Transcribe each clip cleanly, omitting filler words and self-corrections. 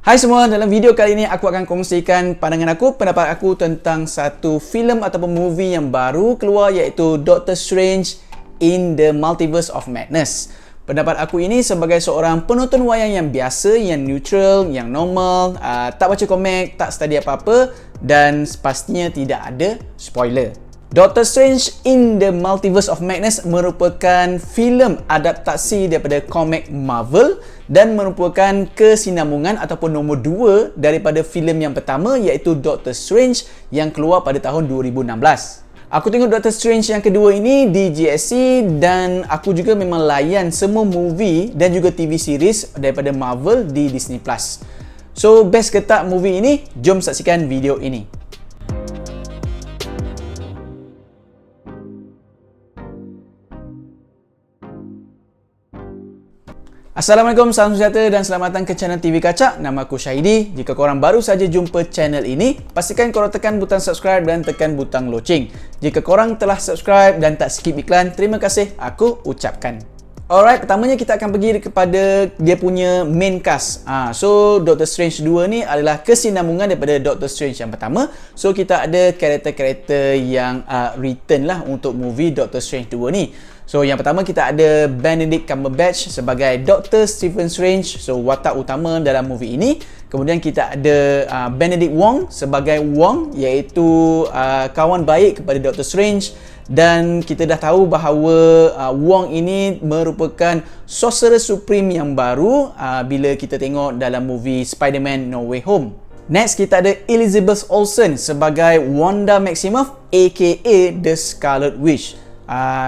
Hai semua, dalam video kali ini aku akan kongsikan pendapat aku tentang satu filem ataupun movie yang baru keluar, iaitu Doctor Strange in the Multiverse of Madness. Pendapat aku ini sebagai seorang penonton wayang yang biasa, yang neutral, yang normal, tak baca komik, tak study apa-apa dan pastinya tidak ada spoiler. Doctor Strange in the Multiverse of Madness merupakan filem adaptasi daripada komik Marvel dan merupakan kesinambungan ataupun nombor 2 daripada filem yang pertama, iaitu Doctor Strange yang keluar pada tahun 2016. Aku tengok Doctor Strange yang kedua ini di GSC dan aku juga memang layan semua movie dan juga TV series daripada Marvel di Disney Plus. So, best ke tak movie ini? Jom saksikan video ini. Assalamualaikum, salam sejahtera dan selamat datang ke channel TV Kacak. Nama aku Syahidi. Jika korang baru saja jumpa channel ini, pastikan korang tekan butang subscribe dan tekan butang loceng. Jika korang telah subscribe dan tak skip iklan, terima kasih aku ucapkan. Alright, pertamanya kita akan pergi kepada dia punya main cast. So, Doctor Strange 2 ni adalah kesinambungan daripada Doctor Strange yang pertama. So, kita ada karakter-karakter yang return lah untuk movie Doctor Strange 2 ni. So, yang pertama kita ada Benedict Cumberbatch sebagai Dr. Stephen Strange. So, watak utama dalam movie ini. Kemudian kita ada Benedict Wong sebagai Wong, iaitu kawan baik kepada Dr. Strange. Dan kita dah tahu bahawa Wong ini merupakan Sorcerer Supreme yang baru bila kita tengok dalam movie Spider-Man No Way Home. Next, kita ada Elizabeth Olsen sebagai Wanda Maximoff aka The Scarlet Witch.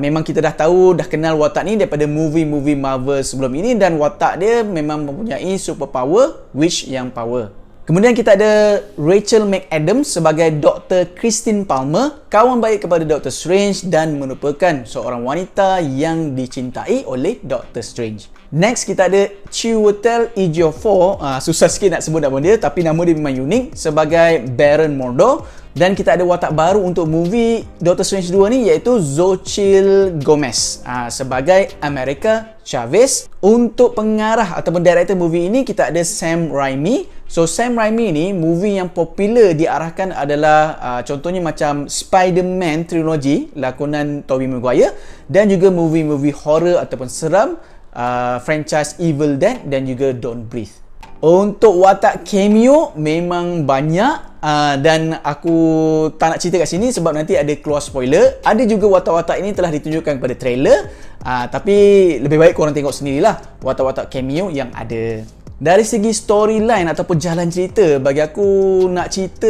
Memang kita dah tahu, dah kenal watak ni daripada movie-movie Marvel sebelum ini dan watak dia memang mempunyai superpower, witch yang power. Kemudian kita ada Rachel McAdams sebagai Dr. Christine Palmer, kawan baik kepada Dr. Strange dan merupakan seorang wanita yang dicintai oleh Dr. Strange. Next, kita ada Chiwetel Ejiofor, susah sikit nak sebut nama dia tapi nama dia memang unik, sebagai Baron Mordo. Dan kita ada watak baru untuk movie Doctor Strange 2 ni, iaitu Xochitl Gomez sebagai America Chavez. Untuk pengarah ataupun director movie ini kita ada Sam Raimi. So, Sam Raimi ni movie yang popular diarahkan adalah contohnya macam Spider-Man trilogy lakonan Tobey Maguire dan juga movie-movie horror ataupun seram, franchise Evil Dead dan juga Don't Breathe. Untuk watak cameo memang banyak dan aku tak nak cerita kat sini sebab nanti ada keluar spoiler. Ada juga watak-watak ini telah ditunjukkan pada trailer, tapi lebih baik korang tengok sendirilah watak-watak cameo yang ada. Dari segi storyline ataupun jalan cerita, bagi aku nak cerita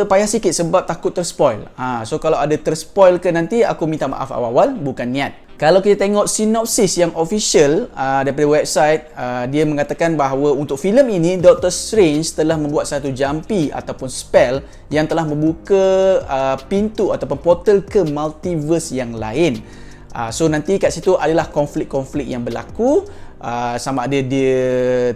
payah sikit sebab takut terspoil. So kalau ada terspoil ke nanti, aku minta maaf awal-awal, bukan niat. Kalau kita tengok sinopsis yang official daripada website, dia mengatakan bahawa untuk filem ini Doctor Strange telah membuat satu jampi ataupun spell yang telah membuka pintu ataupun portal ke multiverse yang lain. So nanti kat situ adalah konflik-konflik yang berlaku, sama ada dia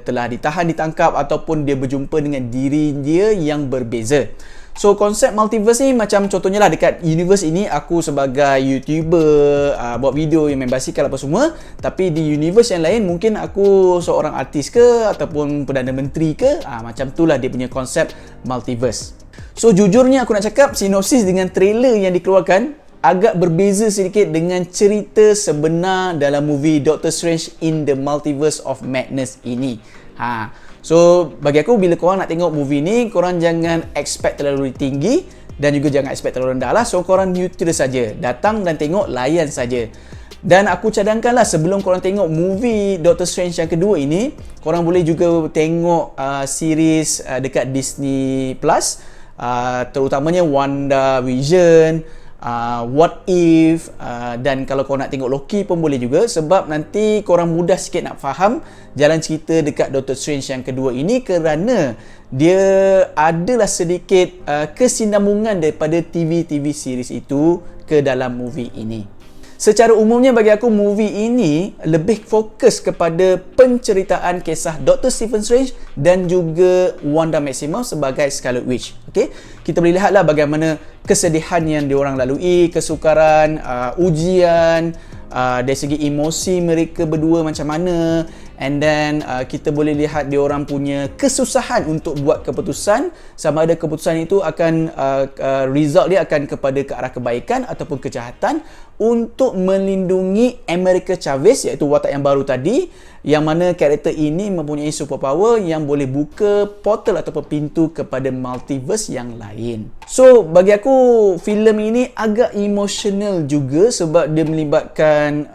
telah ditahan, ditangkap ataupun dia berjumpa dengan diri dia yang berbeza. So, konsep multiverse ni macam contohnya lah dekat universe ini aku sebagai YouTuber buat video yang main basikal apa semua, tapi di universe yang lain mungkin aku seorang artis ke ataupun Perdana Menteri ke, macam tu lah dia punya konsep multiverse. So, jujurnya aku nak cakap sinopsis dengan trailer yang dikeluarkan agak berbeza sedikit dengan cerita sebenar dalam movie Doctor Strange in the Multiverse of Madness ini. So, bagi aku bila korang nak tengok movie ni, korang jangan expect terlalu tinggi dan juga jangan expect terlalu rendah lah. So, korang neutral saja. Datang dan tengok, layan saja. Dan aku cadangkanlah sebelum korang tengok movie Doctor Strange yang kedua ini, korang boleh juga tengok series dekat Disney Plus, terutamanya WandaVision, What If, dan kalau korang nak tengok Loki pun boleh juga, sebab nanti korang mudah sikit nak faham jalan cerita dekat Doctor Strange yang kedua ini kerana dia adalah sedikit kesinambungan daripada TV series itu ke dalam movie ini. Secara umumnya bagi aku movie ini lebih fokus kepada penceritaan kisah Dr. Stephen Strange dan juga Wanda Maximoff sebagai Scarlet Witch. Okay? Kita boleh lihatlah bagaimana kesedihan yang diorang lalui, kesukaran, ujian, dari segi emosi mereka berdua macam mana, and then kita boleh lihat dia orang punya kesusahan untuk buat keputusan, sama ada keputusan itu akan result dia akan kepada ke arah kebaikan ataupun kejahatan, untuk melindungi America Chavez, iaitu watak yang baru tadi, yang mana karakter ini mempunyai superpower yang boleh buka portal ataupun pintu kepada multiverse yang lain. So bagi aku filem ini agak emotional juga sebab dia melibatkan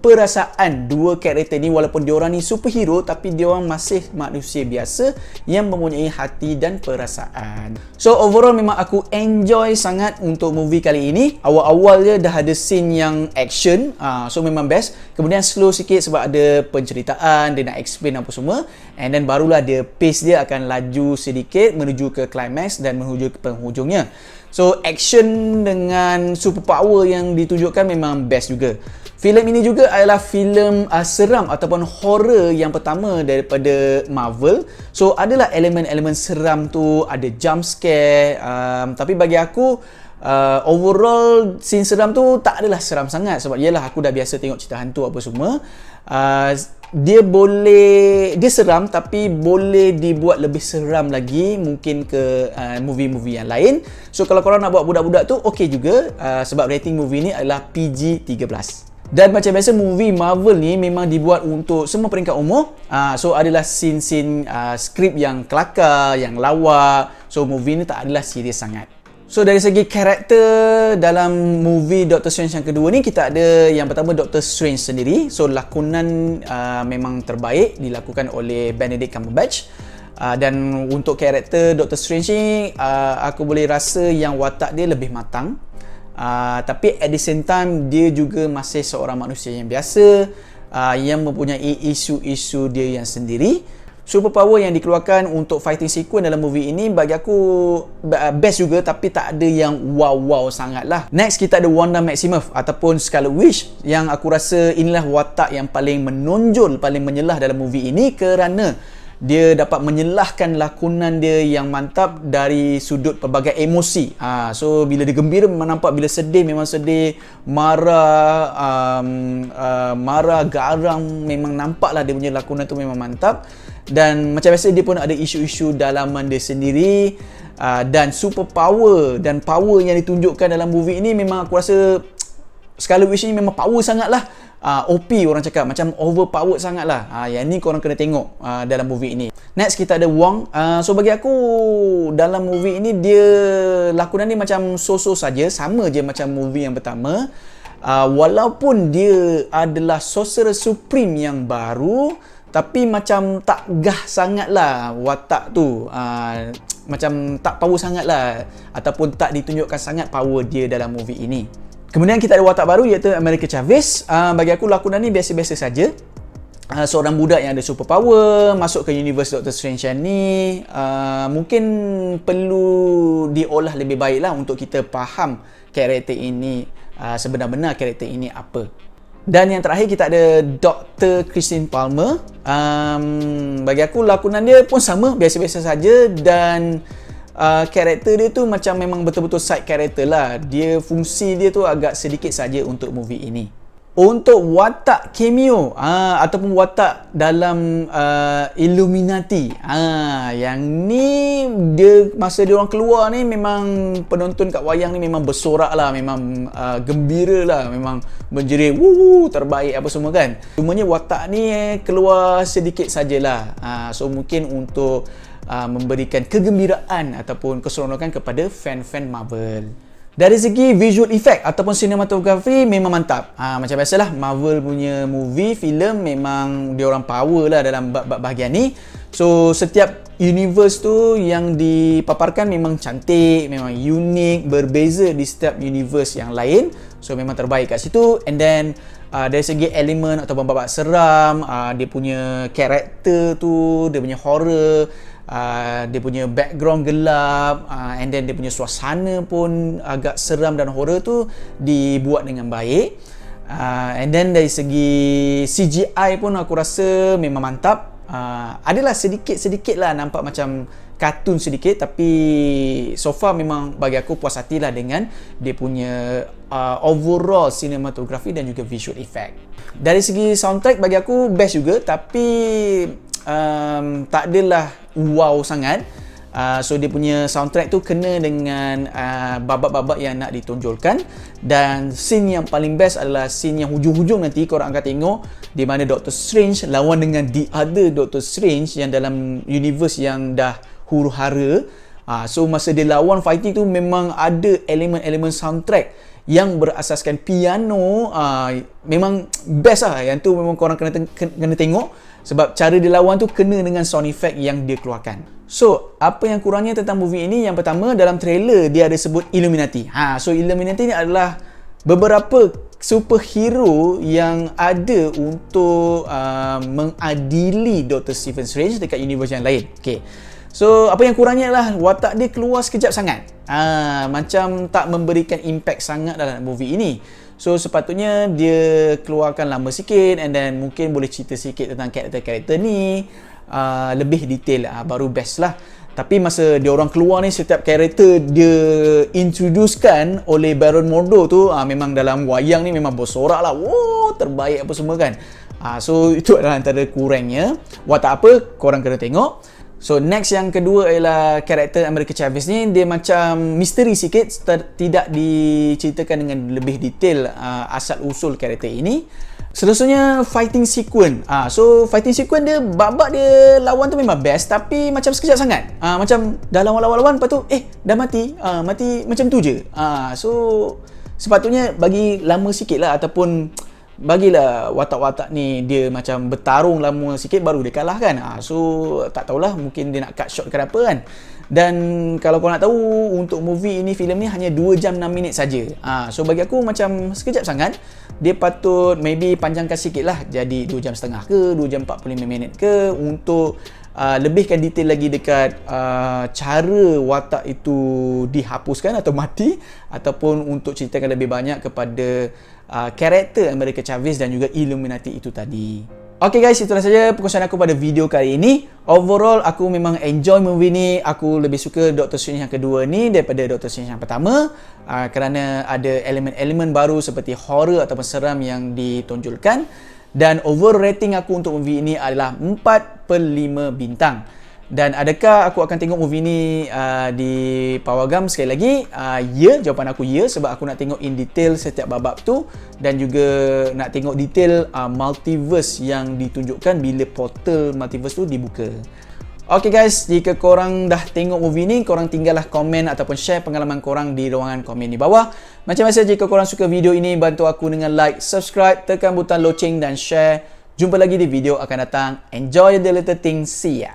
perasaan dua karakter ni. Walaupun diorang ni superhero, tapi diorang masih manusia biasa yang mempunyai hati dan perasaan. So overall memang aku enjoy sangat untuk movie kali ini. Awal-awal dia dah ada scene yang action, so memang best. Kemudian slow sikit sebab ada penceritaan, dia nak explain apa semua, and then barulah dia pace dia akan laju sedikit menuju ke climax dan menuju ke penghujungnya. So action dengan superpower yang ditunjukkan memang best juga. Filem ini juga adalah filem seram ataupun horror yang pertama daripada Marvel. So adalah elemen-elemen seram tu, ada jump scare, tapi bagi aku overall scene seram tu tak adalah seram sangat sebab yalah aku dah biasa tengok cerita hantu apa semua. Dia seram tapi boleh dibuat lebih seram lagi mungkin ke movie-movie yang lain. So kalau korang nak buat budak-budak tu okey juga, sebab rating movie ni adalah PG-13. Dan macam biasa movie Marvel ni memang dibuat untuk semua peringkat umur. So adalah scene-scene skrip yang kelakar, yang lawak. So movie ni tak adalah serius sangat. So dari segi karakter dalam movie Doctor Strange yang kedua ni, kita ada yang pertama Doctor Strange sendiri. So lakonan memang terbaik dilakukan oleh Benedict Cumberbatch. Dan untuk karakter Doctor Strange ni, aku boleh rasa yang watak dia lebih matang. Tapi at the same time dia juga masih seorang manusia yang biasa, yang mempunyai isu-isu dia yang sendiri. Superpower yang dikeluarkan untuk fighting sequence dalam movie ini bagi aku best juga, tapi tak ada yang wow-wow sangat lah. Next kita ada Wanda Maximoff ataupun Scarlet Witch, yang aku rasa inilah watak yang paling menonjol, paling menyelah dalam movie ini kerana dia dapat menyelahkan lakonan dia yang mantap dari sudut pelbagai emosi. So bila dia gembira memang nampak, bila sedih memang sedih, marah, garang, memang nampaklah dia punya lakonan tu memang mantap. Dan macam biasa dia pun ada isu-isu dalaman dia sendiri, dan superpower dan power yang ditunjukkan dalam movie ini memang aku rasa Scarlet Witch ni memang power sangat lah. OP orang cakap, macam overpowered sangat lah. Yang ni korang kena tengok dalam movie ini. Next kita ada Wong. So bagi aku dalam movie ini dia lakonan dia macam so-so saja, sama je macam movie yang pertama. Walaupun dia adalah Sorcerer Supreme yang baru, tapi macam tak gah sangat lah watak tu. Macam tak power sangat lah, ataupun tak ditunjukkan sangat power dia dalam movie ini. Kemudian kita ada watak baru iaitu America Chavez. Bagi aku lakonan ni biasa-biasa saja. Seorang budak yang ada superpower masuk ke universe Doctor Strange yang ni, mungkin perlu diolah lebih baik lah untuk kita faham karakter ini, sebenar-benar karakter ini apa. Dan yang terakhir kita ada Dr. Christine Palmer. Bagi aku lakonan dia pun sama, biasa-biasa saja, dan karakter dia tu macam memang betul-betul side character lah. Dia fungsi dia tu agak sedikit saja untuk movie ini. Untuk watak cameo ataupun watak dalam Illuminati, yang ni dia masa dia orang keluar ni memang penonton kat wayang ni memang bersorak lah, memang gembira lah, memang menjerit wuh terbaik apa semua kan. Cumanya watak ni keluar sedikit sajalah. So mungkin untuk memberikan kegembiraan ataupun keseronokan kepada fan-fan Marvel. Dari segi visual effect ataupun cinematography memang mantap. Macam biasalah Marvel punya movie, filem memang diorang power lah dalam bab-bab bahagian ni. So setiap universe tu yang dipaparkan memang cantik, memang unik, berbeza di setiap universe yang lain. So memang terbaik kat situ. And then dari segi elemen ataupun bab-bab seram, dia punya karakter tu, dia punya horror, dia punya background gelap, and then dia punya suasana pun agak seram dan horror tu dibuat dengan baik. And then dari segi CGI pun aku rasa memang mantap. adalah sedikit-sedikit lah nampak macam kartun sedikit, tapi so far memang bagi aku puas hatilah dengan dia punya overall cinematography dan juga visual effect. Dari segi soundtrack bagi aku best juga, tapi tak adalah wow sangat. So dia punya soundtrack tu kena dengan babak-babak yang nak ditonjolkan, dan scene yang paling best adalah scene yang hujung-hujung nanti korang akan tengok di mana Doctor Strange lawan dengan the other Doctor Strange yang dalam universe yang dah huru-hara. So masa dia lawan fighting tu memang ada elemen-elemen soundtrack yang berasaskan piano. Memang best lah. Yang tu memang korang kena tengok, sebab cara dia lawan tu kena dengan sound effect yang dia keluarkan. So, apa yang kurangnya tentang movie ini? Yang pertama, dalam trailer dia ada sebut Illuminati. So Illuminati ni adalah beberapa superhero yang ada untuk mengadili Dr. Stephen Strange dekat universe yang lain. Okay. So, apa yang kurangnya adalah watak dia keluar sekejap sangat. Macam tak memberikan impact sangat dalam movie ini. So, sepatutnya dia keluarkan lama sikit, and then mungkin boleh cerita sikit tentang karakter-karakter ni lebih detail baru best lah. Tapi masa dia orang keluar ni, setiap karakter dia introducekan oleh Baron Mordo tu memang dalam wayang ni memang bersorak lah. Wow, terbaik apa semua kan. So, itu adalah antara kurangnya. Watak apa? Korang kena tengok. So next yang kedua ialah karakter America Chavez ni, dia macam misteri sikit, tidak diceritakan dengan lebih detail asal usul karakter ini. Seterusnya fighting sequence. So fighting sequence dia, babak dia lawan tu memang best, tapi macam sekejap sangat. Macam dah lawan-lawan lepas tu dah mati. Mati macam tu je. So sepatutnya bagi lama sikit lah, ataupun bagilah watak-watak ni dia macam bertarung lama sikit baru dia kalah kan. So tak tahulah, mungkin dia nak cut short ke apa kan. Dan kalau kau nak tahu, untuk movie ini, filem ni hanya 2 jam 6 minit saja. So bagi aku macam sekejap sangat. Dia patut maybe panjangkan sikit lah, jadi 2 jam setengah ke 2 jam 45 minit ke, untuk lebihkan detail lagi dekat cara watak itu dihapuskan atau mati, ataupun untuk ceritakan lebih banyak kepada karakter America Chavez dan juga Illuminati itu tadi. Okay guys, itulah saja perkongsian aku pada video kali ini. Overall, aku memang enjoy movie ni. Aku lebih suka Doctor Strange yang kedua ni daripada Doctor Strange yang pertama, kerana ada elemen-elemen baru seperti horror ataupun seram yang ditonjolkan. Dan overall rating aku untuk movie ini adalah 4/5 bintang. Dan adakah aku akan tengok movie ni di Pawagam sekali lagi? Ya, jawapan aku ya, sebab aku nak tengok in detail setiap babak tu, dan juga nak tengok detail multiverse yang ditunjukkan bila portal multiverse tu dibuka. Okay guys, jika korang dah tengok movie ni, korang tinggallah komen ataupun share pengalaman korang di ruangan komen di bawah. Macam biasa, jika korang suka video ini, bantu aku dengan like, subscribe, tekan butang loceng dan share. Jumpa lagi di video akan datang. Enjoy the little things. See ya.